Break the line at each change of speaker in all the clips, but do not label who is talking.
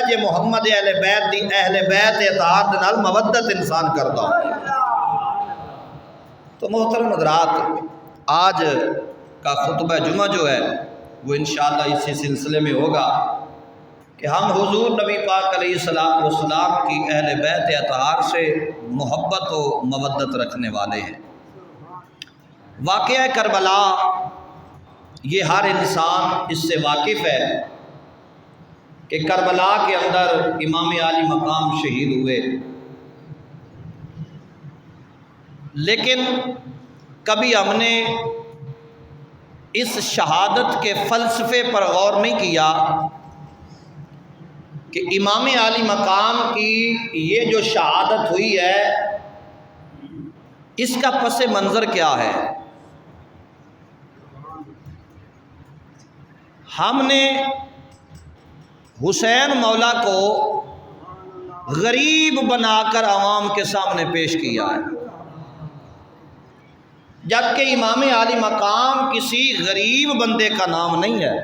جے محمد اہل بیت دی اہل بیت اطاعت نال مودت انسان کردا ہو۔ تو محترم حضرات، آج کا خطبہ جمعہ جو ہے وہ انشاءاللہ اسی سلسلے میں ہوگا کہ ہم حضور نبی پاک علیہ السلام کی اہل بیت اطہار سے محبت و مودت رکھنے والے ہیں۔ واقعہ کربلا یہ ہر انسان اس سے واقف ہے کہ کربلا کے اندر امام عالی مقام شہید ہوئے، لیکن کبھی ہم نے اس شہادت کے فلسفے پر غور نہیں کیا کہ امام عالی مقام کی یہ جو شہادت ہوئی ہے اس کا پس منظر کیا ہے۔ ہم نے حسین مولا کو غریب بنا کر عوام کے سامنے پیش کیا ہے، جبکہ امام عالی مقام کسی غریب بندے کا نام نہیں ہے۔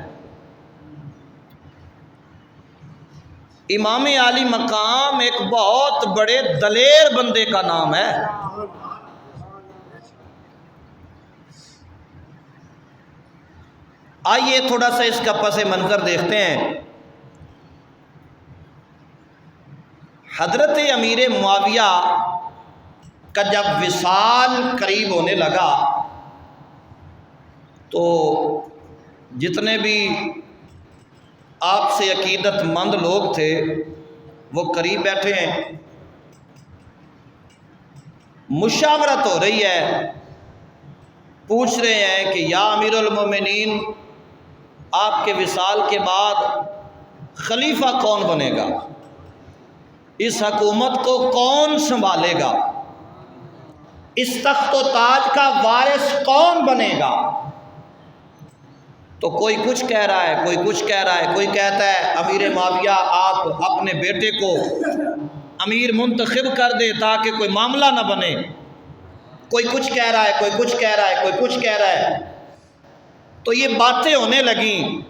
امام عالی مقام ایک بہت بڑے دلیر بندے کا نام ہے۔ آئیے تھوڑا سا اس کا پس منظر دیکھتے ہیں۔ حضرت امیر معاویہ کا جب وصال قریب ہونے لگا تو جتنے بھی آپ سے عقیدت مند لوگ تھے وہ قریب بیٹھے ہیں، مشاورت ہو رہی ہے، پوچھ رہے ہیں کہ یا امیر المومنین، آپ کے وصال کے بعد خلیفہ کون بنے گا، اس حکومت کو کون سنبھالے گا، اس تخت و تاج کا وارث کون بنے گا؟ تو کوئی کچھ کہہ رہا ہے، کوئی کچھ کہہ رہا ہے، کوئی کہتا ہے امیر معاویہ آپ اپنے بیٹے کو امیر منتخب کر دے تاکہ کوئی معاملہ نہ بنے، کوئی کچھ کہہ رہا ہے، کوئی کچھ کہہ رہا ہے، کوئی کچھ کہہ رہا ہے۔ تو یہ باتیں ہونے لگیں۔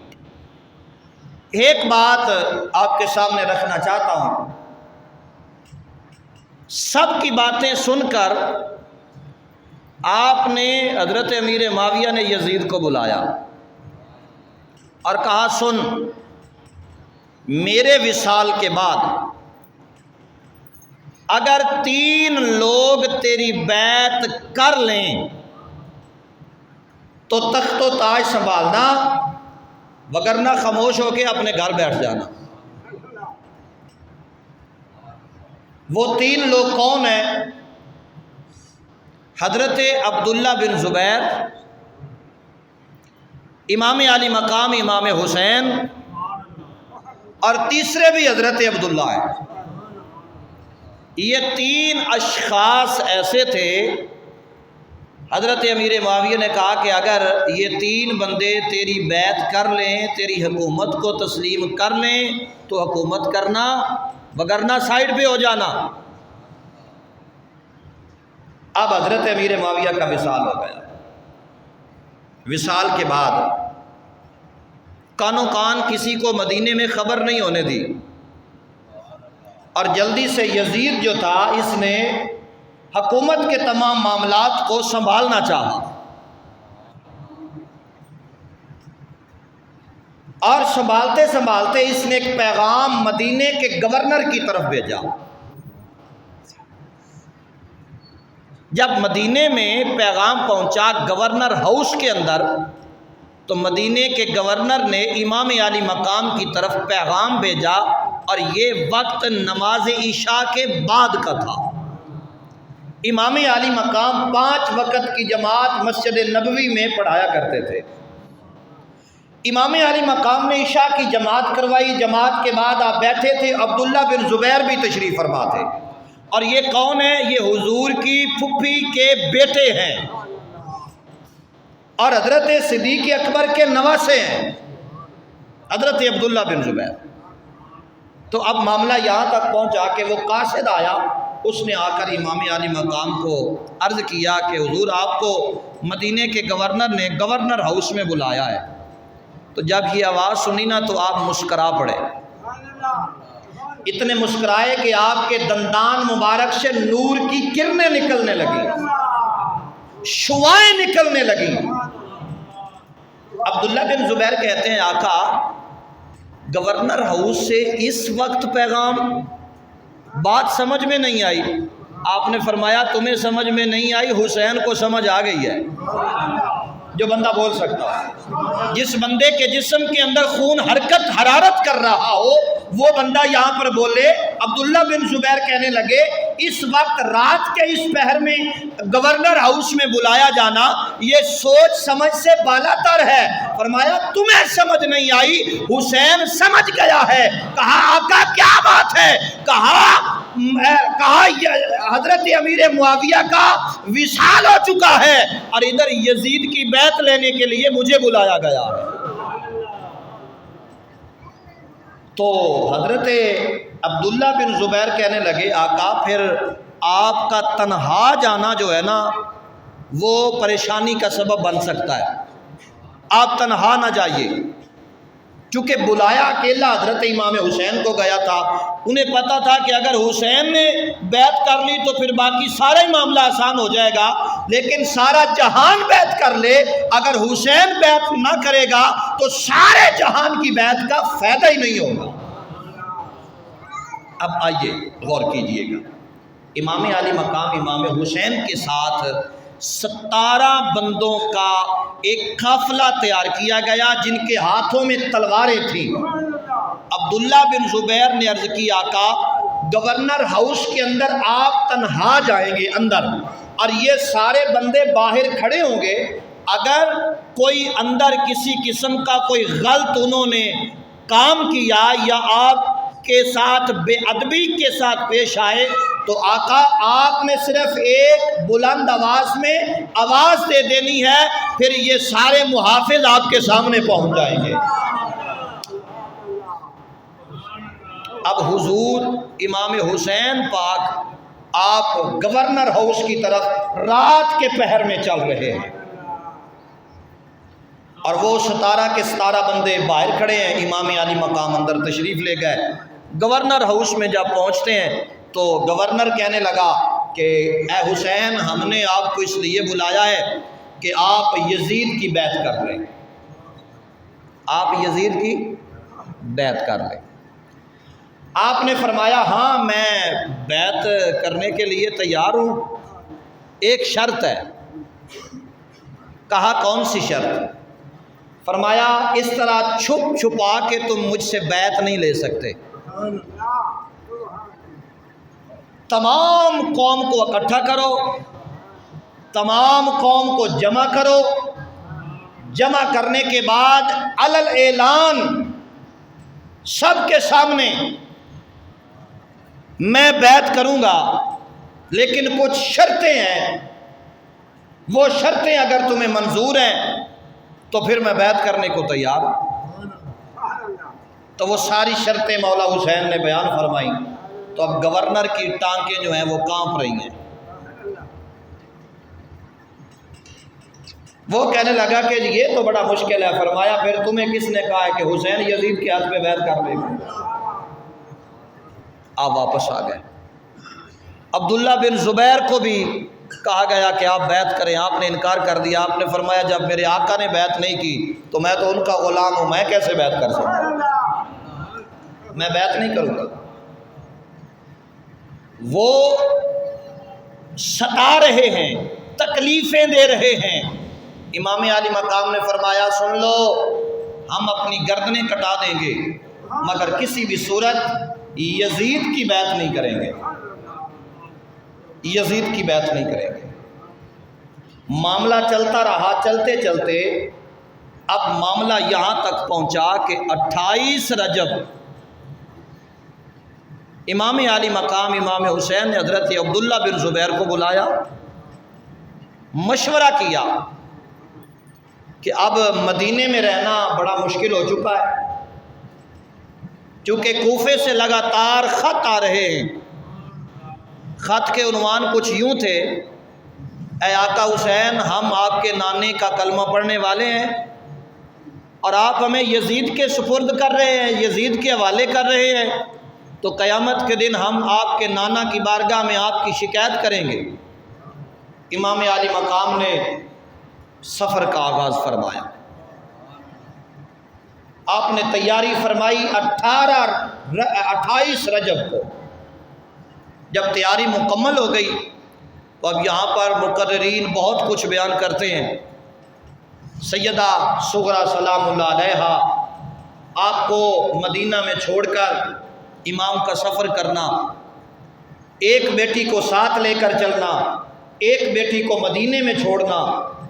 ایک بات آپ کے سامنے رکھنا چاہتا ہوں، سب کی باتیں سن کر آپ نے حضرت امیر معاویہ نے یزید کو بلایا اور کہا سن، میرے وصال کے بعد اگر 3 لوگ تیری بیعت کر لیں تو تخت و تاج سنبھالنا، وگرنہ خاموش ہو کے اپنے گھر بیٹھ جانا۔ وہ 3 لوگ کون ہیں؟ حضرت عبداللہ بن زبیر، امام علی مقام امام حسین، اور تیسرے بھی حضرت عبداللہ ہیں۔ یہ 3 اشخاص ایسے تھے، حضرت امیر معاویہ نے کہا کہ اگر یہ 3 بندے تیری بیعت کر لیں، تیری حکومت کو تسلیم کر لیں تو حکومت کرنا، وگرنہ سائیڈ پہ ہو جانا۔ اب حضرت امیر معاویہ کا وصال ہو گیا۔ وصال کے بعد کانوں کان کسی کو مدینے میں خبر نہیں ہونے دی، اور جلدی سے یزید جو تھا اس نے حکومت کے تمام معاملات کو سنبھالنا چاہا، اور سنبھالتے سنبھالتے اس نے ایک پیغام مدینے کے گورنر کی طرف بھیجا۔ جب مدینے میں پیغام پہنچا گورنر ہاؤس کے اندر، تو مدینے کے گورنر نے امام عالی مقام کی طرف پیغام بھیجا، اور یہ وقت نماز عشاء کے بعد کا تھا۔ امام عالی مقام 5 وقت کی جماعت مسجد نبوی میں پڑھایا کرتے تھے۔ امام عالی مقام نے عشاء کی جماعت کروائی، جماعت کے بعد آپ بیٹھے تھے، عبداللہ بن زبیر بھی تشریف فرما تھے، اور یہ کون ہے؟ یہ حضور کی پھپھی کے بیٹے ہیں اور حضرت صدیق اکبر کے نواسے ہیں، حضرت عبداللہ بن زبیر۔ تو اب معاملہ یہاں تک پہنچا کہ وہ قاصد آیا، اس نے آ کر امام عالی مقام کو عرض کیا کہ حضور آپ کو مدینے کے گورنر نے گورنر ہاؤس میں بلایا ہے۔ تو جب یہ آواز سنی نا تو آپ مسکرا پڑے۔ اتنے مسکرائے کہ آپ کے دندان مبارک سے نور کی کرنیں نکلنے لگی، شعائیں نکلنے لگی۔ عبداللہ بن زبیر کہتے ہیں آقا گورنر ہاؤس سے اس وقت پیغام، بات سمجھ میں نہیں آئی۔ آپ نے فرمایا تمہیں سمجھ میں نہیں آئی، حسین کو سمجھ آ گئی ہے۔ جو بندہ بول سکتا ہے، جس بندے کے جسم کے اندر خون حرارت کر رہا ہو، وہ بندہ یہاں پر بولے۔ عبداللہ بن زبیر کہنے لگے اس وقت رات کے اس پہر میں گورنر ہاؤس میں بلایا جانا یہ سوچ سمجھ سے بالا تر ہے۔ فرمایا تمہیں سمجھ نہیں آئی، حسین سمجھ گیا ہے۔ کہا آقا کیا بات ہے؟ کہا حضرت امیر معاویہ کا وصال ہو چکا ہے اور ادھر یزید کی بیعت لینے کے لیے مجھے بلایا گیا ہے۔ تو حضرت عبداللہ بن زبیر کہنے لگے آقا پھر آپ کا تنہا جانا جو ہے نا وہ پریشانی کا سبب بن سکتا ہے، آپ تنہا نہ جائیے، چونکہ بلایا اکیلا حضرت امام حسین کو گیا تھا۔ انہیں پتا تھا کہ اگر حسین نے بیعت کر لی تو پھر باقی سارا ہی معاملہ آسان ہو جائے گا، لیکن سارا جہان بیعت کر لے، اگر حسین بیعت نہ کرے گا تو سارے جہان کی بیعت کا فائدہ ہی نہیں ہوگا۔ اب آئیے غور کیجئے گا، امام علی مقام امام حسین کے ساتھ 17 بندوں کا ایک قافلہ تیار کیا گیا جن کے ہاتھوں میں تلواریں تھیں۔ عبداللہ بن زبیر نے عرض کی آقا گورنر ہاؤس کے اندر آپ تنہا جائیں گے اندر، اور یہ سارے بندے باہر کھڑے ہوں گے، اگر کوئی اندر کسی قسم کا کوئی غلط انہوں نے کام کیا یا آپ کے ساتھ بے ادبی کے ساتھ پیش آئے تو آقا آپ نے صرف ایک بلند آواز میں آواز دے دینی ہے، پھر یہ سارے محافظ آپ کے سامنے پہنچ جائیں گے۔ اب حضور امام حسین پاک آپ گورنر ہاؤس کی طرف رات کے پہر میں چل رہے ہیں اور وہ 17 کے 17 بندے باہر کھڑے ہیں، امام علی مقام اندر تشریف لے گئے۔ گورنر ہاؤس میں جب پہنچتے ہیں تو گورنر کہنے لگا کہ اے حسین ہم نے آپ کو اس لیے بلایا ہے کہ آپ یزید کی بیعت کر لیں، آپ یزید کی بیعت کر لیں۔ آپ نے فرمایا ہاں میں بیعت کرنے کے لیے تیار ہوں، ایک شرط ہے۔ کہا کون سی شرط؟ فرمایا اس طرح چھپ چھپا کے تم مجھ سے بیعت نہیں لے سکتے، تمام قوم کو اکٹھا کرو، تمام قوم کو جمع کرو، جمع کرنے کے بعد علل اعلان سب کے سامنے میں بیعت کروں گا، لیکن کچھ شرطیں ہیں، وہ شرطیں اگر تمہیں منظور ہیں تو پھر میں بیعت کرنے کو تیار ہوں۔ تو وہ ساری شرطیں مولا حسین نے بیان فرمائیں، تو اب گورنر کی ٹانکیں جو ہیں وہ کانپ رہی ہیں۔ وہ کہنے لگا کہ یہ تو بڑا مشکل ہے۔ فرمایا پھر تمہیں کس نے کہا ہے کہ حسین یزید کے ہاتھ پہ بیعت کر لے گا؟ آپ واپس آ گئے۔ عبداللہ بن زبیر کو بھی کہا گیا کہ آپ بیعت کریں، آپ نے انکار کر دیا۔ آپ نے فرمایا جب میرے آقا نے بیعت نہیں کی تو میں تو ان کا غلام ہوں، میں کیسے بیعت کر سکتا ہوں؟ میں بیعت نہیں کروں گا۔ وہ ستا رہے ہیں، تکلیفیں دے رہے ہیں۔ امام علی مقام نے فرمایا سن لو، ہم اپنی گردنیں کٹا دیں گے مگر کسی بھی صورت یزید کی بیعت نہیں کریں گے، یزید کی بیعت نہیں کریں گے۔ معاملہ چلتا رہا، چلتے چلتے اب معاملہ یہاں تک پہنچا کہ 28 رجب امام علی مقام امام حسین نے حضرت عبداللہ بن زبیر کو بلایا، مشورہ کیا کہ اب مدینے میں رہنا بڑا مشکل ہو چکا ہے، چونکہ کوفے سے لگاتار خط آ رہے ہیں۔ خط کے عنوان کچھ یوں تھے، اے آقا حسین ہم آپ کے نانے کا کلمہ پڑھنے والے ہیں اور آپ ہمیں یزید کے سپرد کر رہے ہیں، یزید کے حوالے کر رہے ہیں، تو قیامت کے دن ہم آپ کے نانا کی بارگاہ میں آپ کی شکایت کریں گے۔ امام عالی مقام نے سفر کا آغاز فرمایا، آپ نے تیاری فرمائی 28 رجب کو۔ جب تیاری مکمل ہو گئی تو اب یہاں پر مقررین بہت کچھ بیان کرتے ہیں۔ سیدہ صغریٰ سلام اللہ علیہا آپ کو مدینہ میں چھوڑ کر امام کا سفر کرنا، ایک بیٹی کو ساتھ لے کر چلنا، ایک بیٹی کو مدینے میں چھوڑنا،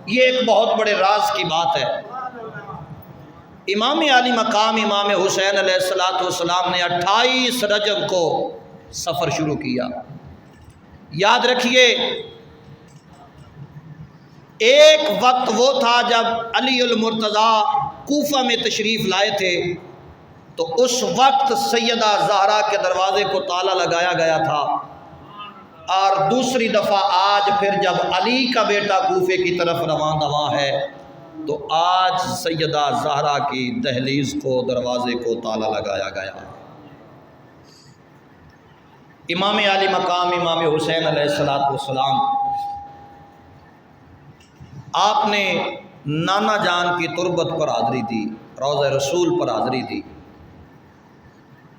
یہ ایک بہت بڑے راز کی بات ہے۔ امام عالی مقام امام حسین علیہ السلام نے 28 رجب کو سفر شروع کیا۔ یاد رکھیے، ایک وقت وہ تھا جب علی المرتضیٰ کوفہ میں تشریف لائے تھے، تو اس وقت سیدہ زہرا کے دروازے کو تالا لگایا گیا تھا، اور دوسری دفعہ آج پھر جب علی کا بیٹا کوفے کی طرف رواں دواں ہے تو آج سیدہ زہرا کی دہلیز کو، دروازے کو تالا لگایا گیا۔ امام عالی مقام امام حسین علیہ السلام آپ نے نانا جان کی تربت پر حاضری دی، روضہ رسول پر حاضری دی،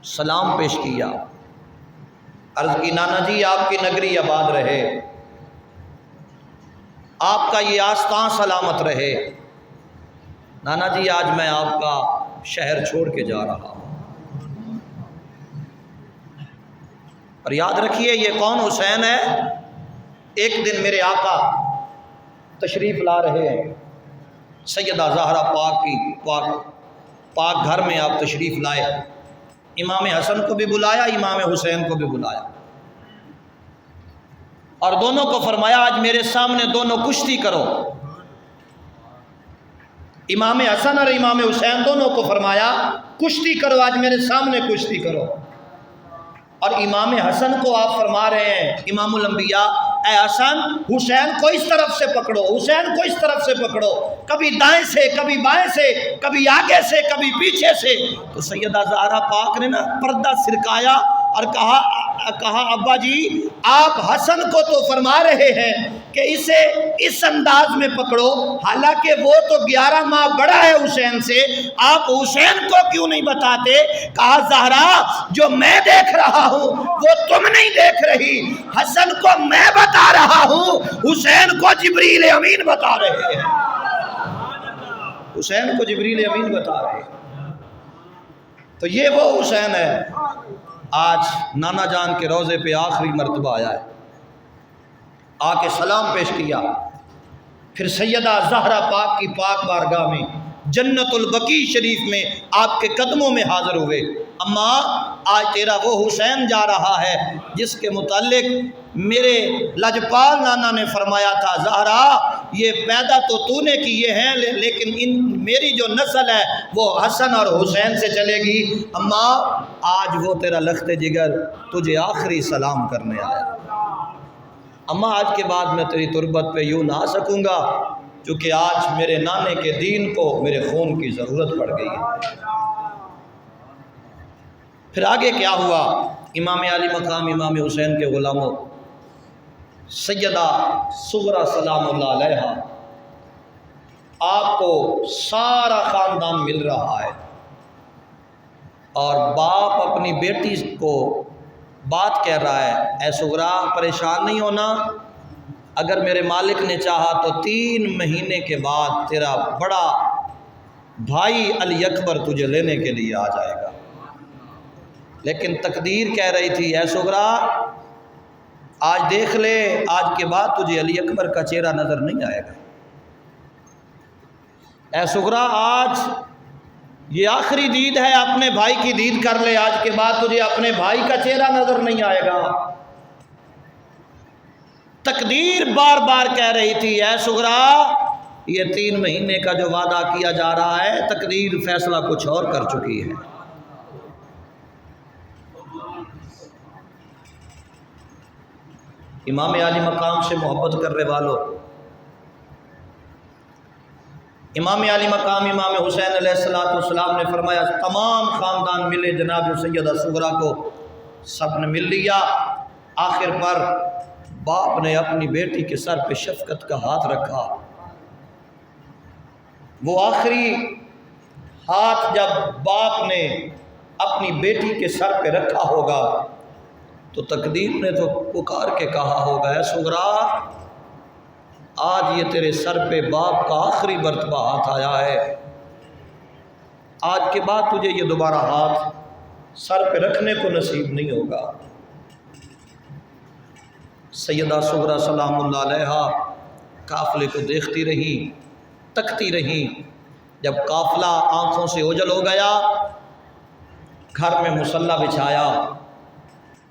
سلام پیش کیا، عرض کی نانا جی آپ کی نگری آباد رہے، آپ کا یہ آستان سلامت رہے۔ نانا جی آج میں آپ کا شہر چھوڑ کے جا رہا ہوں۔ اور یاد رکھیے یہ کون حسین ہے؟ ایک دن میرے آقا تشریف لا رہے ہیں، سیدہ زہرا پاک گھر میں آپ تشریف لائے، امام حسن کو بھی بلایا، امام حسین کو بھی بلایا، اور دونوں کو فرمایا آج میرے سامنے دونوں کشتی کرو۔ امام حسن اور امام حسین دونوں کو فرمایا کشتی کرو، آج میرے سامنے کشتی کرو۔ اور امام حسن کو آپ فرما رہے ہیں امام الانبیاء، اے حسن حسین کو اس طرف سے پکڑو، حسین کو اس طرف سے پکڑو، کبھی دائیں سے کبھی بائیں سے، کبھی آگے سے کبھی پیچھے سے۔ تو سیدہ زہرا پاک نے نا پردہ سرکایا اور کہا ابا جی آپ حسن کو تو فرما رہے ہیں کہ اسے اس انداز میں پکڑو، حالانکہ وہ تو 11 ماہ بڑا ہے حسین سے، آپ حسین کو کیوں نہیں بتاتے؟ کہا زہرا جو میں دیکھ رہا ہوں وہ تم نہیں دیکھ رہی، حسن کو میں بتا رہا ہوں، حسین کو جبریل امین بتا رہے ہیں، حسین کو جبریل امین بتا رہے ہیں۔ تو یہ وہ حسین ہے آج نانا جان کے روضے پہ آخری مرتبہ آیا ہے، آ کے سلام پیش کیا، پھر سیدہ زہرا پاک کی پاک بارگاہ میں جنت البقیع شریف میں آپ کے قدموں میں حاضر ہوئے۔ اماں آج تیرا وہ حسین جا رہا ہے جس کے متعلق میرے لجپال نانا نے فرمایا تھا زہرا یہ پیدا تو نے کیے ہیں لیکن میری جو نسل ہے وہ حسن اور حسین سے چلے گی۔ اماں آج وہ تیرا لخت جگر تجھے آخری سلام کرنے آیا۔ اماں آج کے بعد میں تیری تربت پہ یوں نہ آ سکوں گا کیونکہ آج میرے نانے کے دین کو میرے خون کی ضرورت پڑ گئی ہے۔ پھر آگے کیا ہوا؟ امام عالی مقام امام حسین کے غلاموں، سیدہ صغریٰ سلام اللہ علیہا، آپ کو سارا خاندان مل رہا ہے، اور باپ اپنی بیٹی کو بات کہہ رہا ہے، اے صغریٰ پریشان نہیں ہونا، اگر میرے مالک نے چاہا تو 3 مہینے کے بعد تیرا بڑا بھائی علی اکبر تجھے لینے کے لیے آ جائے گا۔ لیکن تقدیر کہہ رہی تھی اے صغریٰ آج دیکھ لے، آج کے بعد تجھے علی اکبر کا چہرہ نظر نہیں آئے گا۔ اے صغریٰ آج یہ آخری دید ہے، اپنے بھائی کی دید کر لے، آج کے بعد تجھے اپنے بھائی کا چہرہ نظر نہیں آئے گا۔ تقدیر بار بار کہہ رہی تھی اے صغریٰ یہ 3 مہینے کا جو وعدہ کیا جا رہا ہے تقدیر فیصلہ کچھ اور کر چکی ہے۔ امام عالی مقام سے محبت کرنے والوں، امام عالی مقام امام حسین علیہ السلام نے فرمایا تمام خاندان ملے جناب سیدہ صغریٰ کو سب نے مل لیا۔ آخر پر باپ نے اپنی بیٹی کے سر پہ شفقت کا ہاتھ رکھا۔ وہ آخری ہاتھ جب باپ نے اپنی بیٹی کے سر پہ رکھا ہوگا تو تقدیر نے تو پکار کے کہا ہوگا، اے صغرا، آج یہ تیرے سر پہ باپ کا آخری مرتبہ ہاتھ آیا ہے، آج کے بعد تجھے یہ دوبارہ ہاتھ سر پہ رکھنے کو نصیب نہیں ہوگا۔ سیدہ صغرا سلام اللہ علیہا قافلے کو دیکھتی رہی، تکتی رہی۔ جب قافلہ آنکھوں سے اوجھل ہو گیا، گھر میں مصلی بچھایا،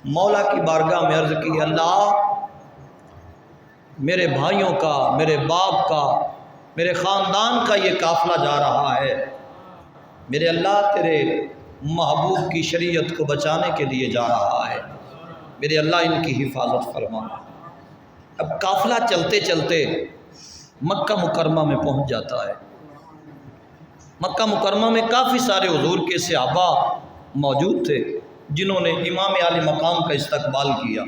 مولا کی بارگاہ میں عرض کی، اللہ میرے بھائیوں کا، میرے باپ کا، میرے خاندان کا یہ قافلہ جا رہا ہے، میرے اللہ تیرے محبوب کی شریعت کو بچانے کے لیے جا رہا ہے، میرے اللہ ان کی حفاظت فرما۔ اب قافلہ چلتے چلتے مکہ مکرمہ میں پہنچ جاتا ہے۔ مکہ مکرمہ میں کافی سارے حضور کے صحابہ موجود تھے جنہوں نے امام عالی مقام کا استقبال کیا۔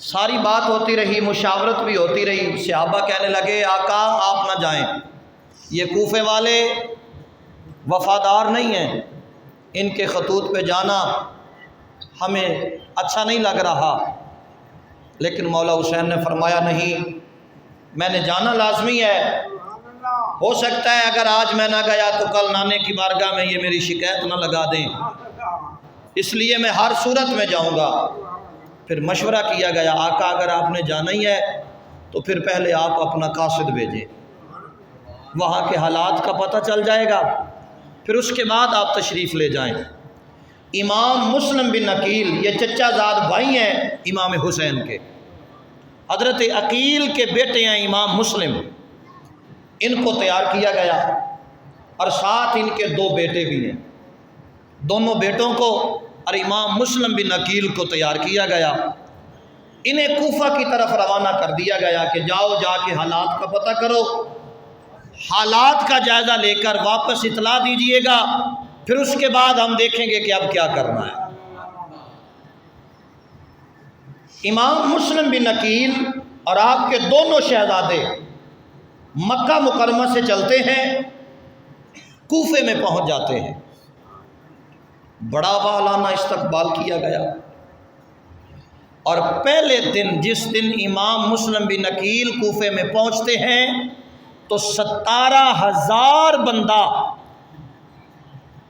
ساری بات ہوتی رہی، مشاورت بھی ہوتی رہی۔ صحابہ کہنے لگے، آقا آپ نہ جائیں، یہ کوفے والے وفادار نہیں ہیں، ان کے خطوط پہ جانا ہمیں اچھا نہیں لگ رہا۔ لیکن مولا حسین نے فرمایا، نہیں، میں نے جانا لازمی ہے، ہو سکتا ہے اگر آج میں نہ گیا تو کل نانے کی بارگاہ میں یہ میری شکایت نہ لگا دیں، اس لیے میں ہر صورت میں جاؤں گا۔ پھر مشورہ کیا گیا، آقا اگر آپ نے جانا ہی ہے تو پھر پہلے آپ اپنا قاصد بھیجیں، وہاں کے حالات کا پتہ چل جائے گا، پھر اس کے بعد آپ تشریف لے جائیں۔ امام مسلم بن عقیل، یہ چچا زاد بھائی ہیں امام حسین کے، حضرت عقیل کے بیٹے ہیں امام مسلم، ان کو تیار کیا گیا اور ساتھ ان کے دو بیٹے بھی ہیں، دونوں بیٹوں کو اور امام مسلم بن عقیل کو تیار کیا گیا۔ انہیں کوفہ کی طرف روانہ کر دیا گیا کہ جاؤ، جا کے حالات کا پتہ کرو، حالات کا جائزہ لے کر واپس اطلاع دیجئے گا، پھر اس کے بعد ہم دیکھیں گے کہ اب کیا کرنا ہے۔ امام مسلم بن عقیل اور آپ کے دونوں شہزادے مکہ مکرمہ سے چلتے ہیں، کوفے میں پہنچ جاتے ہیں۔ بڑا والانہ استقبال کیا گیا، اور پہلے دن جس دن امام مسلم بن عقیل کوفے میں پہنچتے ہیں تو 17,000 بندہ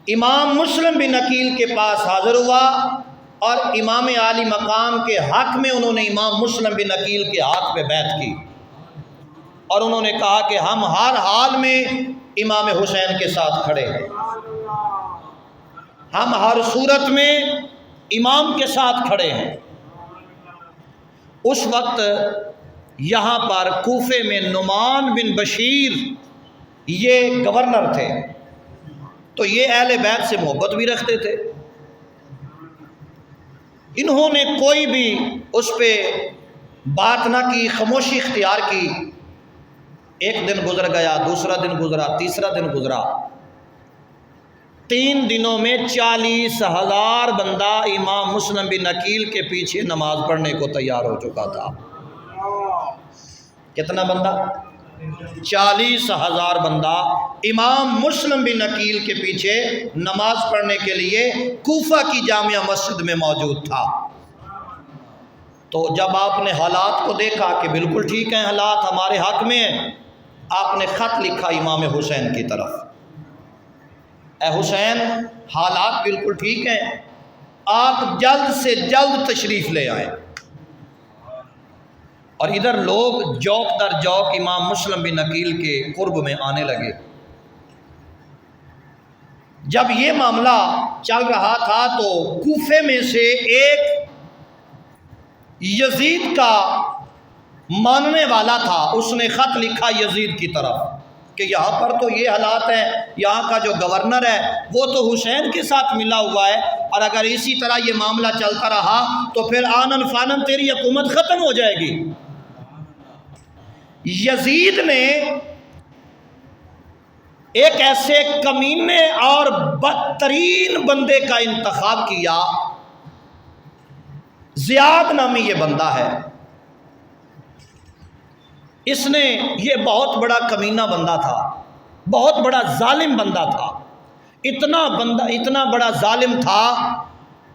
امام مسلم بن عقیل کے پاس حاضر ہوا، اور امام عالی مقام کے حق میں انہوں نے امام مسلم بن عقیل کے ہاتھ پہ بیعت کی، اور انہوں نے کہا کہ ہم ہر حال میں امام حسین کے ساتھ کھڑے ہیں، ہم ہر صورت میں امام کے ساتھ کھڑے ہیں۔ اس وقت یہاں پر کوفے میں نعمان بن بشیر یہ گورنر تھے، تو یہ اہل بیت سے محبت بھی رکھتے تھے۔ انہوں نے کوئی بھی اس پہ بات نہ کی، خاموشی اختیار کی۔ ایک دن گزر گیا، دوسرا دن گزرا، تیسرا دن گزرا، 3 دنوں میں 40,000 بندہ امام مسلم بن عقیل کے پیچھے نماز پڑھنے کو تیار ہو چکا تھا۔ کتنا بندہ؟ 40,000 بندہ امام مسلم بن عقیل کے پیچھے نماز پڑھنے کے لیے کوفہ کی جامع مسجد میں موجود تھا۔ تو جب آپ نے حالات کو دیکھا کہ بالکل ٹھیک ہیں، حالات ہمارے حق میں ہیں، آپ نے خط لکھا امام حسین کی طرف، اے حسین، حالات بالکل ٹھیک ہیں، آپ جلد سے جلد تشریف لے آئیں۔ اور ادھر لوگ جوک در جوک امام مسلم بن عقیل کے قرب میں آنے لگے۔ جب یہ معاملہ چل رہا تھا تو کوفے میں سے ایک یزید کا ماننے والا تھا، اس نے خط لکھا یزید کی طرف کہ یہاں پر تو یہ حالات ہیں، یہاں کا جو گورنر ہے وہ تو حسین کے ساتھ ملا ہوا ہے، اور اگر اسی طرح یہ معاملہ چلتا رہا تو پھر آنن فانن تیری حکومت ختم ہو جائے گی۔ یزید نے ایک ایسے کمینے اور بدترین بندے کا انتخاب کیا۔ زیاد نامی یہ بندہ ہے، اس نے، یہ بہت بڑا کمینہ بندہ تھا، بہت بڑا ظالم بندہ تھا، اتنا بڑا ظالم تھا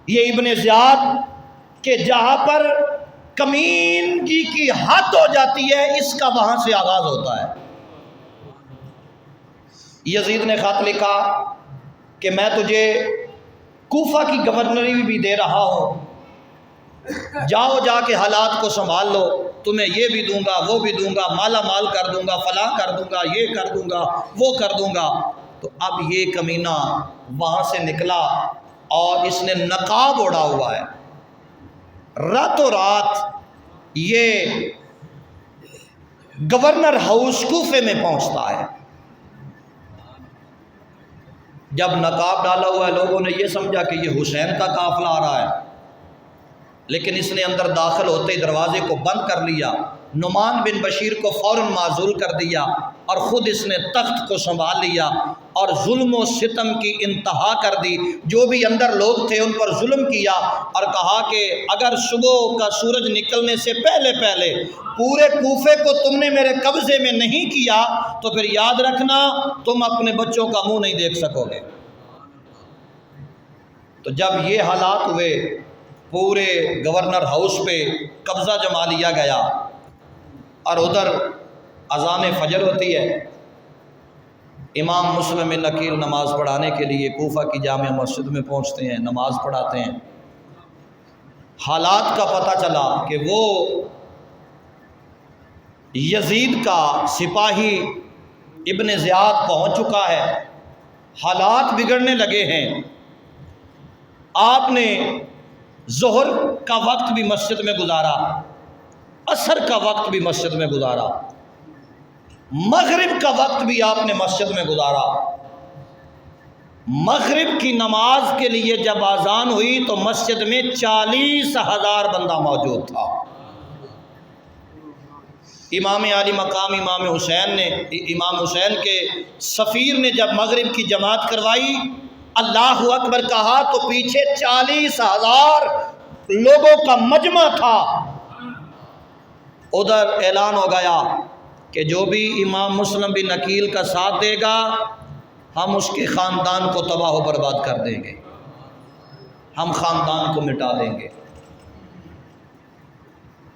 یہ ابن زیاد کہ جہاں پر کمینگی کی حد ہو جاتی ہے اس کا وہاں سے آغاز ہوتا ہے۔ یزید نے خط لکھا کہ میں تجھے کوفہ کی گورنری بھی دے رہا ہوں، جاؤ جا کے حالات کو سنبھال لو، تمہیں یہ بھی دوں گا، وہ بھی دوں گا، مالا مال کر دوں گا، فلاں کر دوں گا، یہ کر دوں گا، وہ کر دوں گا۔ تو اب یہ کمینہ وہاں سے نکلا اور اس نے نقاب اوڑھا ہوا ہے، راتوں رات یہ گورنر ہاؤس کوفے میں پہنچتا ہے۔ جب نقاب ڈالا ہوا ہے لوگوں نے یہ سمجھا کہ یہ حسین کا قافلہ آ رہا ہے، لیکن اس نے اندر داخل ہوتے ہی دروازے کو بند کر لیا، نعمان بن بشیر کو فوراً معزول کر دیا اور خود اس نے تخت کو سنبھال لیا اور ظلم و ستم کی انتہا کر دی۔ جو بھی اندر لوگ تھے ان پر ظلم کیا اور کہا کہ اگر صبح کا سورج نکلنے سے پہلے پہلے پورے کوفے کو تم نے میرے قبضے میں نہیں کیا تو پھر یاد رکھنا تم اپنے بچوں کا منہ نہیں دیکھ سکو گے۔ تو جب یہ حالات ہوئے پورے گورنر ہاؤس پہ قبضہ جما لیا گیا اور ادھر اذان فجر ہوتی ہے، امام مسلم بن عقیل نماز پڑھانے کے لیے کوفہ کی جامع مسجد میں پہنچتے ہیں، نماز پڑھاتے ہیں۔ حالات کا پتہ چلا کہ وہ یزید کا سپاہی ابن زیاد پہنچ چکا ہے، حالات بگڑنے لگے ہیں۔ آپ نے ظہر کا وقت بھی مسجد میں گزارا، عصر کا وقت بھی مسجد میں گزارا، مغرب کا وقت بھی آپ نے مسجد میں گزارا۔ مغرب کی نماز کے لیے جب اذان ہوئی تو مسجد میں 40,000 بندہ موجود تھا۔ امام علی مقام امام حسین کے سفیر نے جب مغرب کی جماعت کروائی، اللہ اکبر کہا تو پیچھے 40,000 لوگوں کا مجمع تھا۔ ادھر اعلان ہو گیا کہ جو بھی امام مسلم بن عقیل کا ساتھ دے گا ہم اس کے خاندان کو تباہ و برباد کر دیں گے، ہم خاندان کو مٹا دیں گے۔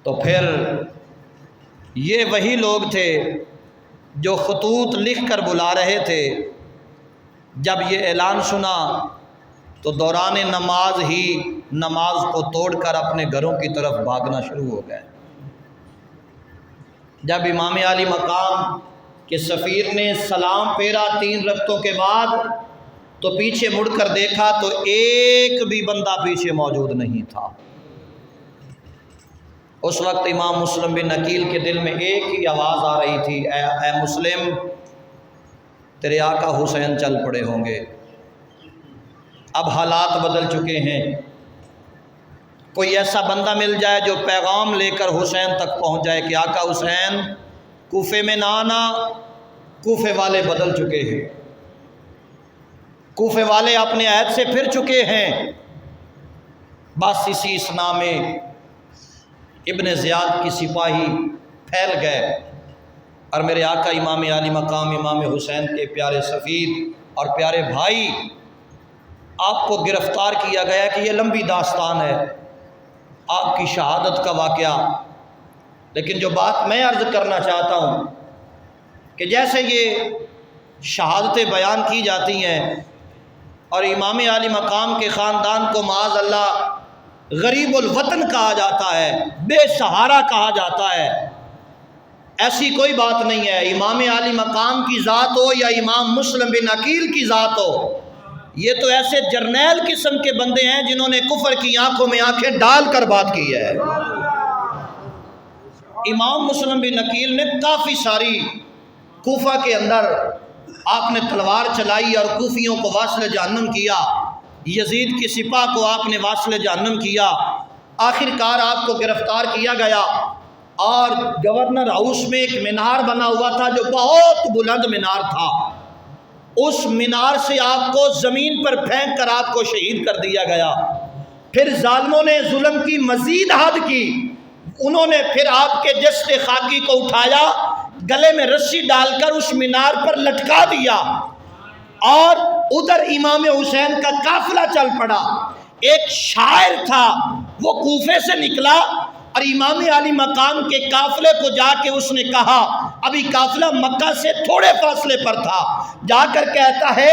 تو پھر یہ وہی لوگ تھے جو خطوط لکھ کر بلا رہے تھے، جب یہ اعلان سنا تو دوران نماز ہی نماز کو توڑ کر اپنے گھروں کی طرف بھاگنا شروع ہو گئے۔ جب امام علی مقام کے سفیر نے سلام پھیرا 3 رکعتوں کے بعد تو پیچھے مڑ کر دیکھا تو ایک بھی بندہ پیچھے موجود نہیں تھا۔ اس وقت امام مسلم بن عقیل کے دل میں ایک ہی آواز آ رہی تھی، اے مسلم، تیرے آقا حسین چل پڑے ہوں گے۔ اب حالات بدل چکے ہیں، کوئی ایسا بندہ مل جائے جو پیغام لے کر حسین تک پہنچ جائے کہ آقا حسین کوفے میں نہ آنا۔ کوفے والے بدل چکے ہیں، کوفے والے اپنے عہد سے پھر چکے ہیں۔ بس اسی اسنا میں ابن زیاد کی سپاہی پھیل گئے اور میرے آقا امام علی مقام امام حسین کے پیارے سفیر اور پیارے بھائی آپ کو گرفتار کیا گیا کہ یہ لمبی داستان ہے آپ کی شہادت کا واقعہ، لیکن جو بات میں عرض کرنا چاہتا ہوں کہ جیسے یہ شہادتیں بیان کی جاتی ہیں اور امام علی مقام کے خاندان کو معاذ اللہ غریب الوطن کہا جاتا ہے، بے سہارا کہا جاتا ہے، ایسی کوئی بات نہیں ہے۔ امام علی مقام کی ذات ہو یا امام مسلم بن عقیل کی ذات ہو، یہ تو ایسے جرنیل قسم کے بندے ہیں جنہوں نے کفر کی آنکھوں میں آنکھیں ڈال کر بات کی ہے۔ امام مسلم بن عقیل نے کافی ساری کوفہ کے اندر آپ نے تلوار چلائی اور کوفیوں کو واصل جہنم کیا، یزید کی سپاہ کو آپ نے واصل جہنم کیا، آخر کار آپ کو گرفتار کیا گیا اور گورنر ہاؤس میں ایک مینار بنا ہوا تھا جو بہت بلند مینار تھا، اس مینار سے آپ کو زمین پر پھینک کر آپ کو شہید کر دیا گیا۔ پھر ظالموں نے ظلم کی مزید حد کی، انہوں نے پھر آپ کے جسد خاکی کو اٹھایا، گلے میں رسی ڈال کر اس مینار پر لٹکا دیا، اور ادھر امام حسین کا قافلہ چل پڑا۔ ایک شاعر تھا، وہ کوفے سے نکلا اور امام علی مقام کے قافلے کو جا کے اس نے کہا، ابھی قافلہ مکہ سے تھوڑے فاصلے پر تھا، جا کر کہتا ہے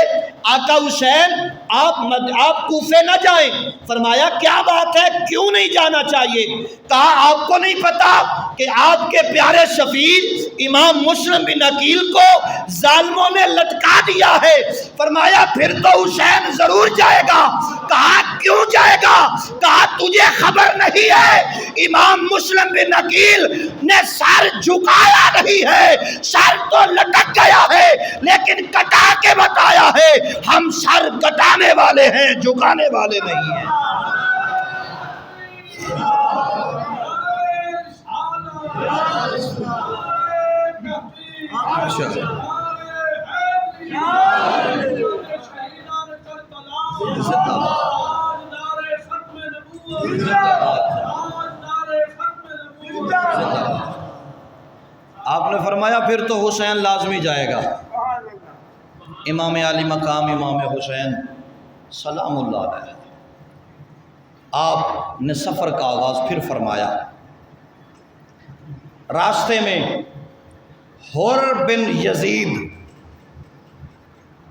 آقا حسین آپ کوفے نہ جائیں۔ فرمایا کیا بات ہے، کیوں نہیں جانا چاہیے؟ کہا آپ کو نہیں پتا کہ آپ کے پیارے شفیع امام مسلم بن عقیل کو ظالموں نے لٹکا دیا ہے۔ فرمایا پھر تو حسین ضرور جائے گا۔ کہا کیوں جائے گا؟ کہا تجھے خبر نہیں ہے امام مسلم بن عقیل نے سر جھکایا نہیں ہے، سر تو لٹک گیا ہے لیکن کٹا کے بتایا ہے، ہم سر کٹانے والے ہیں، جھکانے والے نہیں ہیں۔ آپ نے فرمایا پھر تو حسین لازمی جائے گا۔ امام علی مقام امام حسین سلام اللہ علیہ، آپ نے سفر کا آغاز پھر فرمایا۔ راستے میں حر بن یزید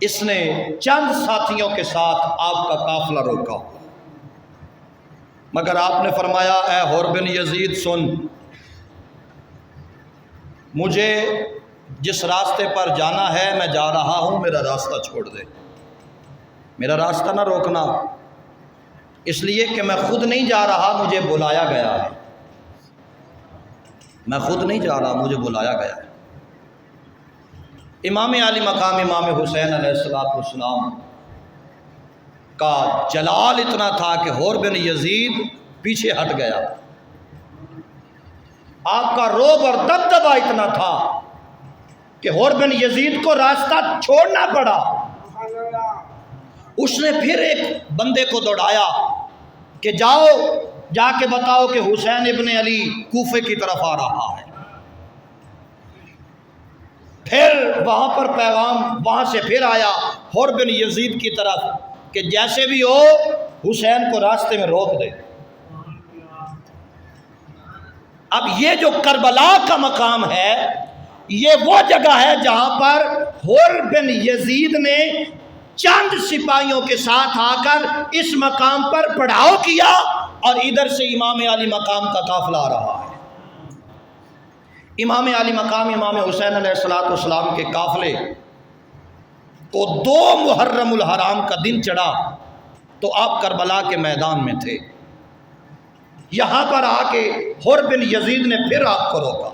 اس نے چند ساتھیوں کے ساتھ آپ کا قافلہ روکا، مگر آپ نے فرمایا اے حر بن یزید سن، مجھے جس راستے پر جانا ہے میں جا رہا ہوں، میرا راستہ چھوڑ دے، میرا راستہ نہ روکنا، اس لیے کہ میں خود نہیں جا رہا، مجھے بلایا گیا ہے، میں خود نہیں جا رہا، مجھے بلایا گیا ہے۔ امام علی مقام امام حسین علیہ السلام کا جلال اتنا تھا کہ حر بن یزید پیچھے ہٹ گیا، آپ کا روب اور دبدبا اتنا تھا کہ حر بن یزید کو راستہ چھوڑنا پڑا۔ اس نے پھر ایک بندے کو دوڑایا کہ جاؤ جا کے بتاؤ کہ حسین ابن علی کوفے کی طرف آ رہا ہے۔ پھر وہاں پر پیغام وہاں سے پھر آیا حر بن یزید کی طرف کہ جیسے بھی ہو حسین کو راستے میں روک دے۔ اب یہ جو کربلا کا مقام ہے، یہ وہ جگہ ہے جہاں پر حر بن یزید نے چند سپاہیوں کے ساتھ آ کر اس مقام پر پڑاؤ کیا، اور ادھر سے امام علی مقام کا قافلہ آ رہا ہے۔ امام علی مقام امام حسین علیہ السلام کے قافلے کو 2 محرم الحرام کا دن چڑھا تو آپ کربلا کے میدان میں تھے۔ یہاں پر آ کے حر بن یزید نے پھر آپ کو روکا،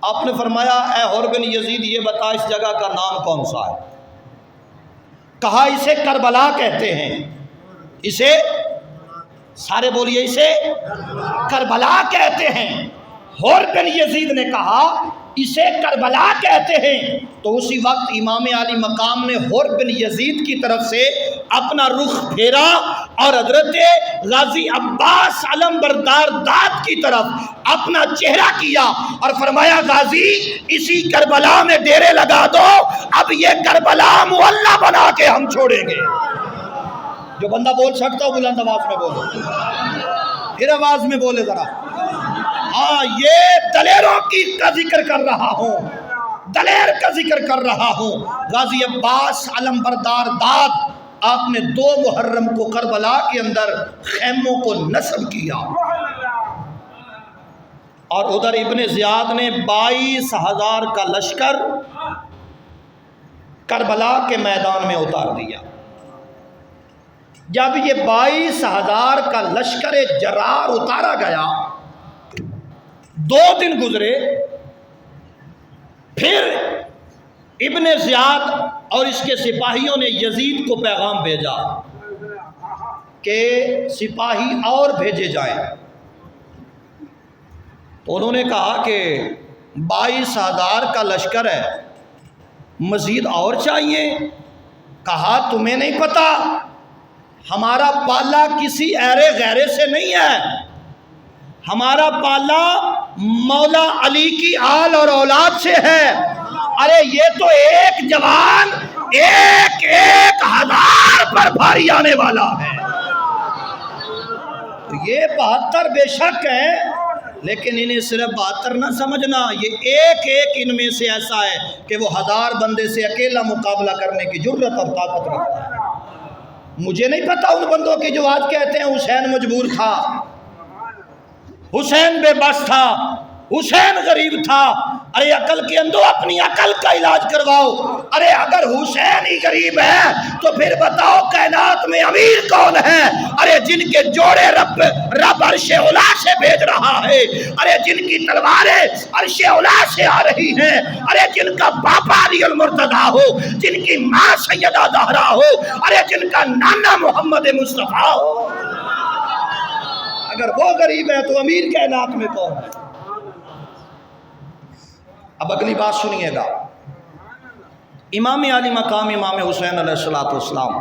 آپ نے فرمایا اے حر بن یزید یہ بتا اس جگہ کا نام کون سا ہے؟ کہا اسے کربلا کہتے ہیں، اسے سارے بولیے اسے کربلا کہتے ہیں۔ حر بن یزید نے کہا اسے کربلا کہتے ہیں، تو اسی وقت امام علی مقام نے حر بن یزید کی طرف سے اپنا رخ پھیرا اور حضرت غازی عباس علمبردار داد کی طرف اپنا چہرہ کیا اور فرمایا غازی اسی کربلا میں ڈیرے لگا دو، اب یہ کربلا معلّہ بنا کے ہم چھوڑیں گے۔ جو بندہ بول سکتا ہو بلند آواز میں بولو، پھر آواز میں بولے ذرا۔ ہاں یہ دلیروں کا ذکر کر رہا ہوں، دلیر کا ذکر کر رہا ہوں۔ غازی عباس علمبردار داد آپ نے 2 محرم کو کربلا کے اندر خیموں کو نصب کیا، اور ادھر ابن زیاد نے 22,000 کا لشکر کربلا کے میدان میں اتار دیا۔ جب یہ 22,000 کا لشکر جرار اتارا گیا، 2 دن گزرے، پھر ابن زیاد اور اس کے سپاہیوں نے یزید کو پیغام بھیجا کہ سپاہی اور بھیجے جائیں، تو انہوں نے کہا کہ 22,000 کا لشکر ہے، مزید اور چاہیے؟ کہا تمہیں نہیں پتا ہمارا پالا کسی ایرے غیرے سے نہیں ہے، ہمارا پالا مولا علی کی آل اور اولاد سے ہے۔ ارے یہ تو ایک جوان ایک ایک ہزار پر بھاری آنے والا ہے۔ یہ 72 بے شک ہے، لیکن انہیں صرف 72 نہ سمجھنا، یہ ایک ایک ان میں سے ایسا ہے کہ وہ 1000 بندے سے اکیلا مقابلہ کرنے کی جرت اور طاقت رکھتا ہے۔ مجھے نہیں پتا ان بندوں کی جو آج کہتے ہیں حسین مجبور تھا، حسین بے بس تھا، حسین غریب تھا۔ ارے عقل کے اندو اپنی عقل کا علاج کرواؤ۔ ارے اگر حسین ہی غریب ہے تو پھر بتاؤ کائنات میں امیر کون ہے؟ ارے جن کے جوڑے رب عرش اولا سے بھیج رہا ہے، ارے جن کی تلواریں عرش اولا سے آ رہی ہیں، ارے جن کا باپا علی المرتضیٰ ہو، جن کی ماں سیدہ زہرا ہو، ارے جن کا نانا محمد مصطفیٰ ہو، اگر وہ غریب ہے تو امیر کائنات میں کون ہے؟ اب اگلی بات سنیے گا، امام علی مقام امام حسین علیہ السلام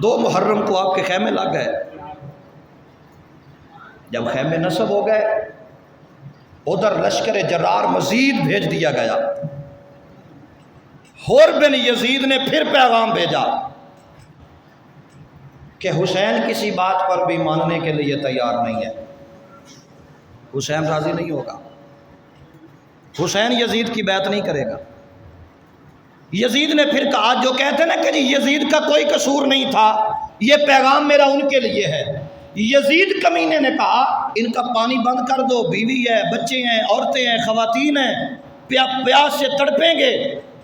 2 محرم کو آپ کے خیمے لگ گئے۔ جب خیمے نصب ہو گئے، ادھر لشکر جرار مزید بھیج دیا گیا۔ حور بن یزید نے پھر پیغام بھیجا کہ حسین کسی بات پر بھی ماننے کے لیے تیار نہیں ہے، حسین راضی نہیں ہوگا، حسین یزید کی بیعت نہیں کرے گا۔ یزید نے پھر کہا، جو کہتے ہیں نا کہ جی یزید کا کوئی قصور نہیں تھا، یہ پیغام میرا ان کے لیے ہے۔ یزید کمینے نے کہا ان کا پانی بند کر دو، بیوی ہے، بچے ہیں، عورتیں ہیں، خواتین ہیں، پیاس سے تڑپیں گے،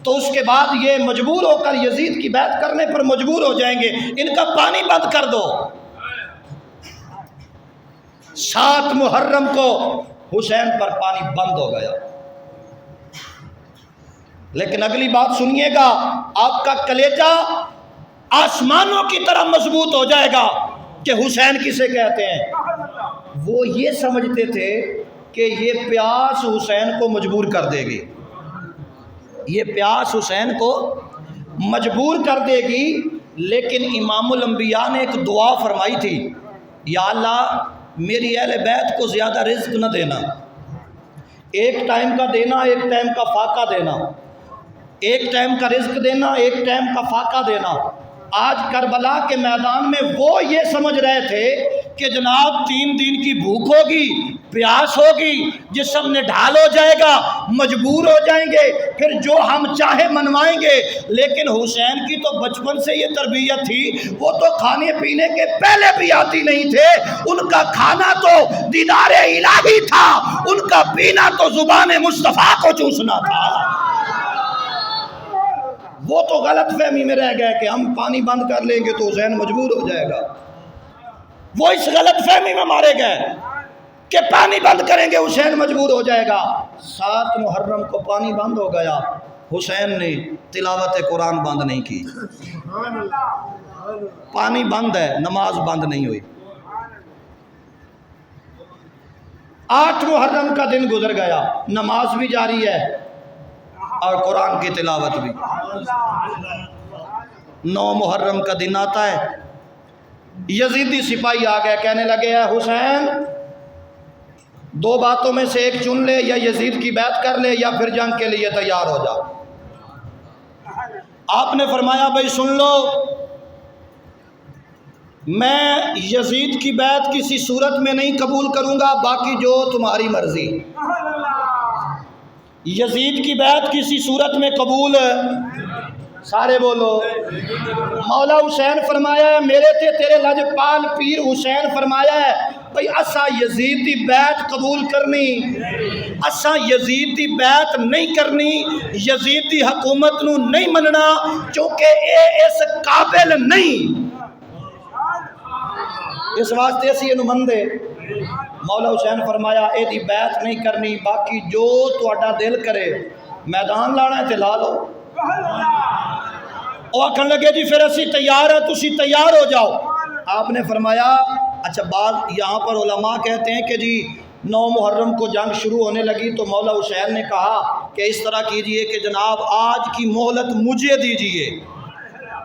تو اس کے بعد یہ مجبور ہو کر یزید کی بیعت کرنے پر مجبور ہو جائیں گے، ان کا پانی بند کر دو۔ 7 محرم کو حسین پر پانی بند ہو گیا۔ لیکن اگلی بات سنیے گا، آپ کا کلیجہ آسمانوں کی طرح مضبوط ہو جائے گا کہ حسین کسے کہتے ہیں۔ وہ یہ سمجھتے تھے کہ یہ پیاس حسین کو مجبور کر دے گی، یہ پیاس حسین کو مجبور کر دے گی، لیکن امام الانبیاء نے ایک دعا فرمائی تھی، یا اللہ میری اہل بیت کو زیادہ رزق نہ دینا، ایک ٹائم کا دینا، ایک ٹائم کا فاقہ دینا، ایک ٹائم کا رزق دینا، ایک ٹائم کا فاقہ دینا۔ آج کربلا کے میدان میں وہ یہ سمجھ رہے تھے کہ جناب 3 دن کی بھوک ہوگی، پیاس ہوگی، جسم نے ڈھال ہو جائے گا، مجبور ہو جائیں گے، پھر جو ہم چاہے منوائیں گے۔ لیکن حسین کی تو بچپن سے یہ تربیت تھی، وہ تو کھانے پینے کے پہلے بھی آتی نہیں تھے، ان کا کھانا تو دیدار الہی تھا، ان کا پینا تو زبان مصطفیٰ کو چوسنا تھا۔ وہ تو غلط فہمی میں رہ گئے کہ ہم پانی بند کر لیں گے تو حسین مجبور ہو جائے گا، وہ اس غلط فہمی میں مارے گئے کہ پانی بند کریں گے حسین مجبور ہو جائے گا۔ 7 محرم کو پانی بند ہو گیا، حسین نے تلاوت قرآن بند نہیں کی، پانی بند ہے، نماز بند نہیں ہوئی۔ 8 محرم کا دن گزر گیا، نماز بھی جاری ہے اور قرآن کی تلاوت بھی۔ 9 محرم کا دن آتا ہے، یزیدی سپاہی آ گئے، کہنے لگے ہے حسین 2 باتوں میں سے ایک چن لے، یا یزید کی بیعت کر لے یا پھر جنگ کے لیے تیار ہو جا۔ آپ نے فرمایا بھائی سن لو، میں یزید کی بیعت کسی صورت میں نہیں قبول کروں گا، باقی جو تمہاری مرضی۔ یزید کی بیعت کسی صورت میں قبول، سارے بولو مولا حسین فرمایا ہے میرے تے تیرے لجپال پیر حسین فرمایا ہے بھئی اسا یزید دی بیعت قبول کرنی، اسا یزید دی بیعت نہیں کرنی، یزید دی حکومت نو نہیں مننا، چونکہ اے اس قابل نہیں، اس واسطے اسی انو من دے۔ مولا حسین فرمایا اے دی بیعت نہیں کرنی، باقی جو تہاڈا دل کرے، میدان لانا ہے تے لا لو۔ وہ کہنے لگے جی پھر اسی تیار ہے، تسی تیار ہو جاؤ۔ آپ نے فرمایا اچھا، بعض یہاں پر علماء کہتے ہیں کہ جی 9 محرم کو جنگ شروع ہونے لگی تو مولا حسین نے کہا کہ اس طرح کیجئے کہ جناب آج کی مہلت مجھے دیجئے۔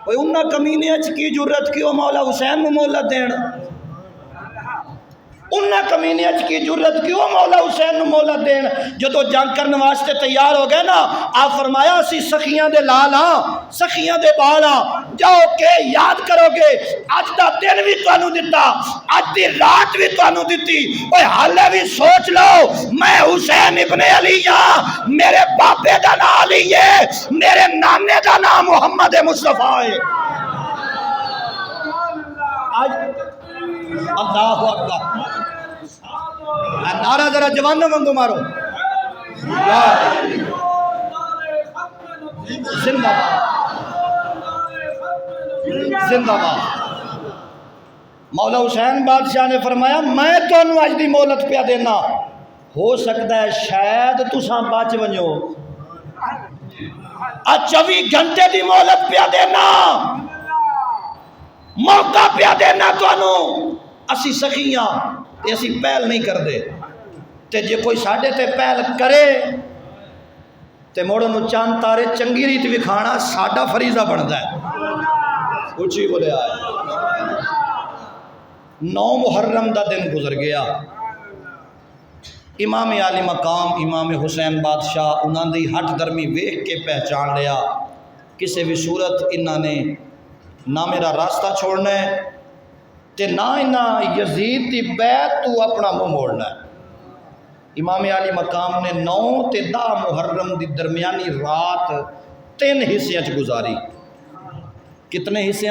بھئی انہاں کمینے اچ کی جرت کیوں مولا حسین میں مہلت دین؟ انہاں کمینے اچ کی جرت کیوں مولا حسین میں مہلت دین؟ جدو جنگ کرنے واسطے تیار ہو گئے نا، آپ فرمایا اسی سخیاں دے لال ہاں، سخیاں دے بال ہاں، جاؤ کہ یاد کرو گے اج دا دن بھی تانوں دتا، اج دی رات بھی تانوں دتی، اوے حالے بھی سوچ لو میں حسین ابن علی ہاں، میرے باپے دا نام علی ہے، میرے نانے دا نام محمد مصطفیٰ ہے۔ اللہ اکبر، نعرہ ذرا جوانوں وانگو مارو، زندہ باد زندہ باد۔ مولا حسین بادشاہ نے فرمایا میں تانوں اج دی مہلت پیا دینا، ہو سکتا ہے شاید تساں بچ ونجو، 24 گھنٹے دی مہلت پیا دینا، موقع پیا دینا تانوں، اسی سخیاں تے اسی پہل نہیں کر دے، تے جے کوئی ساڈے تے پہل کرے تے موڑوں نو چاند تارے چنگی ریت وکھانا ساڈا فریضہ بندا ہے۔ اچھی بولے آئے 9 محرم دا دن گزر گیا، امام عالی مقام امام حسین بادشاہ انہاں دی ہٹ درمی ویکھ کے پہچان لیا، کسے بھی صورت انہاں نے نہ میرا راستہ چھوڑنا ہے تے نہ انہاں یزید دی بیعت تو اپنا منہ موڑنا ہے۔ امام عالی مقام نے 9 تے 10 محرم دی درمیانی رات 3 حصے گزاری۔ کتنے حصے؟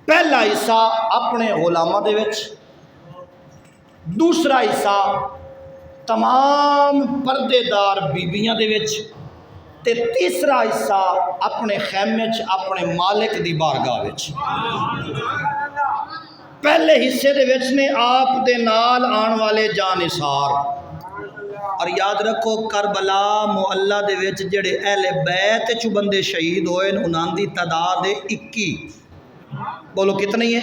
پہلا حصہ اپنے غلاماں دے وچ، دوسرا حصہ تمام پردے دار بیبیاں دے وچ، تے تیسرا حصہ اپنے خیمے چ اپنے مالک دی بارگاہ وچ۔ پہلے حصے دے وچ نے آپ دے نال آن والے جانثار، اور یاد رکھو کربلا معلہ دے وچ جڑے اہل بیت چ بندے شہید ہوئے انہاں دی تعداد 21۔ بولو کتنی ہے؟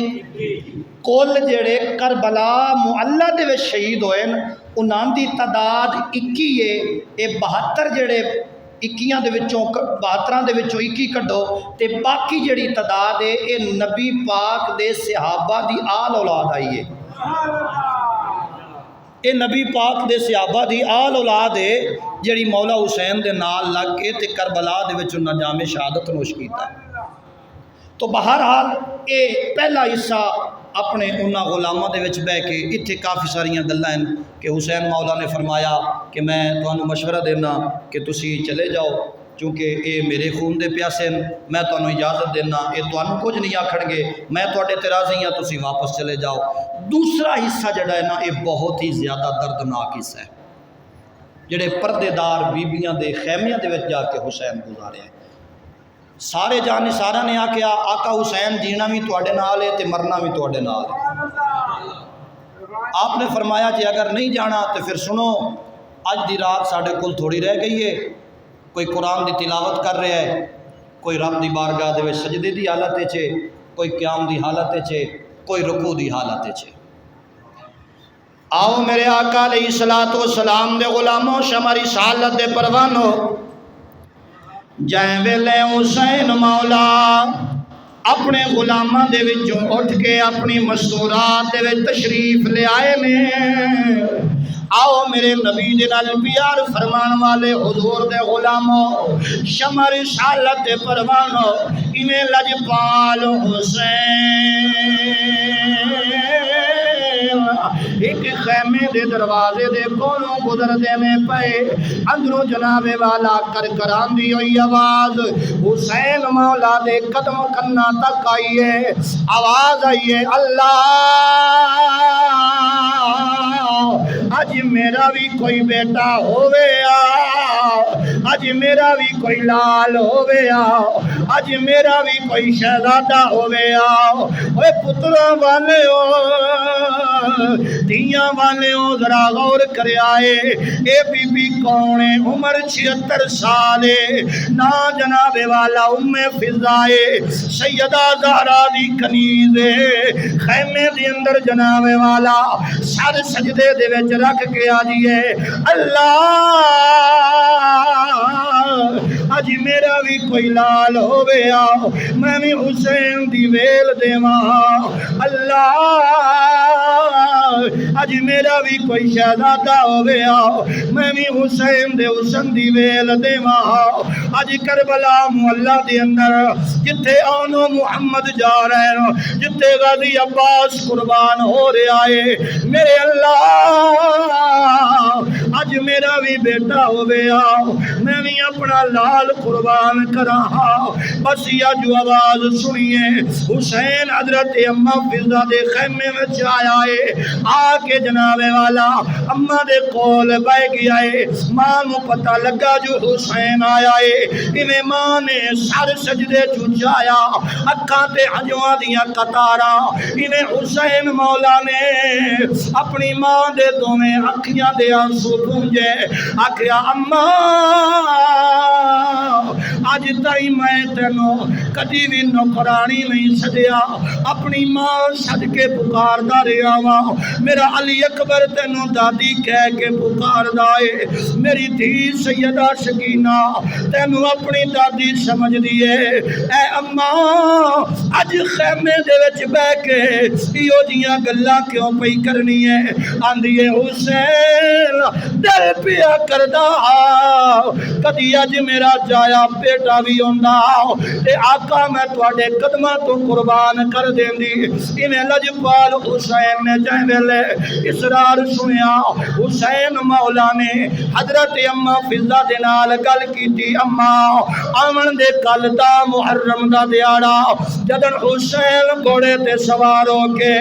کل جڑے کربلا معلہ دے وچ شہید ہوئے انہاں دی تعداد 21 ہے۔ اے 72 جڑے 21 دے وچوں 72 دے وچوں 21 کڈو تے باقی جڑی تعداد ہے اے نبی پاک دے صحابہ دی آل اولاد آئی ہے۔ اے نبی پاک دے صحابہ دی آل اولاد ہے جڑی مولا حسین دے نال لگ کے تے کربلا دے وچ انہاں جام شہادت نوش کیتا ہے۔ تو بہرحال اے پہلا حصہ اپنے انہاں غلاماں دے وچ بہ کے اتھے کافی ساریاں گلاں ہیں کہ حسین مولا نے فرمایا کہ میں تانوں مشورہ دینا کہ تسی چلے جاؤ چونکہ اے میرے خون دے پیاسے ہیں، میں تانوں اجازت دینا، اے تانوں کچھ نہیں آکھن گے، میں تواڈے تے راضی ہاں، تسی واپس چلے جاؤ۔ دوسرا حصہ جڑا ہے نا یہ بہت ہی زیادہ دردناک حصہ ہے، جڑے پردے دار بیبیاں دے خیمیاں دے وچ جا کے حسین گزارے ہیں۔ سارے جانثاراں نے آکھیا آقا حسین جینا بھی تواڈے نال ہے تے مرنا بھی تواڈے نال ہے۔ آپ نے فرمایا جی اگر نہیں جانا تو پھر سنو، اج دی رات ساڈے کول تھوڑی رہ گئی ہے، کوئی قرآن دی تلاوت کر رہا ہے، کوئی رب دی بارگاہ دے وچ سجدے دی حالت وچ ہے، کوئی قیام دی حالت وچ ہے، کوئی رکوع دی حالت وچ ہے۔ آؤ میرے آقا علیہ الصلوۃ والسلام دے غلاموں شمع رسالت دے پروانو، جائیں ویلے حسین مولا اپنے غلاماں دے وچوں اٹھ کے اپنی مستورات دے وچ تشریف لے آئے نے۔ آؤ میرے نبی دے نال پیار فرمان والے حضور دے غلاموں شمع رسالت دے پروانو، انہیں لجپال حسین ایک خیمے دے دروازے دے کولوں گزر دینے پئے، اندروں جناب والا کرکران دی ہوئی آواز حسین مولا دے قدم کنا تک آئیے، آواز آئیے اللہ اج میرا بھی کوئی بیٹا ہوئے اج میرا بھی کوئی لال ہوئے اج میرا بھی کوئی شہزادہ ہوئے اوے پتروں والے ہو دھیاں والے ہو ذرا غور کر آئے اے بی بی کون ہے؟ عمر 76 سال ہے، نا جناب والا ام فضائے سیدہ زہرا دی کنیز ہے، خیمے دی اندر جناب والا سر سجدے دے وچ
رکھ کے آ جائیے اللہ اج میرا بھی کوئی لال ہوے آؤ میں بھی حسین دی ویل دیواں اللہ اج میرا بھی کوئی شہزادہ ہوے آؤ میں بھی حسین دے حسن دی ویل دیواں اج کربلا محلہ دے اندر جتھے آنو محمد جا رہے ہیں جتھے غازی عباس قربان ہو رہا ہے میرے اللہ اج میرا بھی بیٹا ہوے آؤ میں بھی اپنا لال قربان کراں بس یا جو آواز سنیے حسین حضرت اما فضا دے خیمے میں آیا ہے آ کے جناب والا اما دے کول بہ گیا ہے ماں نو پتہ لگا جو حسین آیا ہے انہیں ماں نے سر سجدے چایا اکھاں تے ہنجواں دیاں قطاراں انہیں حسین مولا نے اپنی ماں دے دوویں اکھیاں دے آنسو پونجے آکھیا اما اج تائی میں تینوں کدی بھی نوکرانی نہیں سدیا اپنی ماں سد کے پکاردا رہیا وا میرا علی اکبر تینوں دادی کہہ کے پکاردا اے میری دھی سیدہ سکینہ تینوں اپنی دادی سمجھ دیے اے اما اج خیمے دے وچ بہ کے ایو جیاں گلاں کیوں پئی کرنی ہے آندی ہے حسین دل پیا کردا کدی اج میرا جایا بیٹا بھی ہوندا تے آقا میں تواڈے قدماں تو قربان کر دیندی انہیں لجپال حسین نے جائیں ویلے اسرار سنیا حسین مولا نے حضرت اما فضا دے نال گل کیتی اما آمن دے کل دا محرم دا دیاڑا جدن حسین گھوڑے تے سوار ہو کے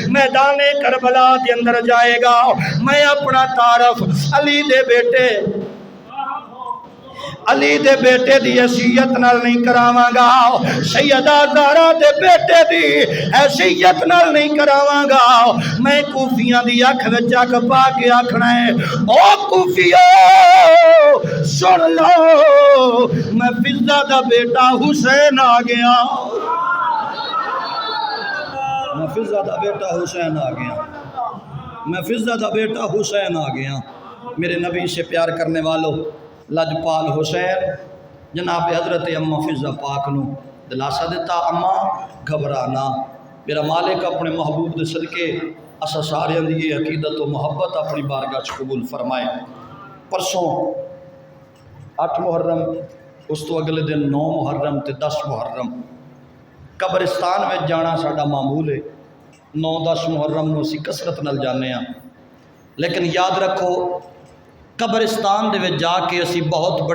میدان کربلا دے اندر جائے گا میں اپنا تعارف علی دے بیٹے دی حیثیت نال نہیں کراواں گا سیدہ زہرا دے بیٹے دی حیثیت نال نہیں کراواں گا میں کوفیاں دی اکھ وچ اکھ پا کے آکھنا ہے او کوفیو سن لو میں فضا دا بیٹا حسین آ گیا میں فضا دا بیٹا حسین آ گیا میں فضا دا بیٹا حسین آ گیا میرے نبی سے پیار کرنے والوں لجپال حسین جناب حضرت اما فضا پاک نو دلاسا دیتا اما گھبرانا میرا مالک اپنے محبوب دے صدقے اسا سارے دی عقیدت و محبت اپنی بارگاہ قبول فرمائے پرسوں 8 محرم اس تو اگلے دن 9 محرم تے 10 محرم قبرستان میں جانا ساڈا معمول ہے 9-10 محرم نو اسی کثرت نال جانے ہاں لیکن یاد رکھو قبرستان دے وچ جا کے اسی بہت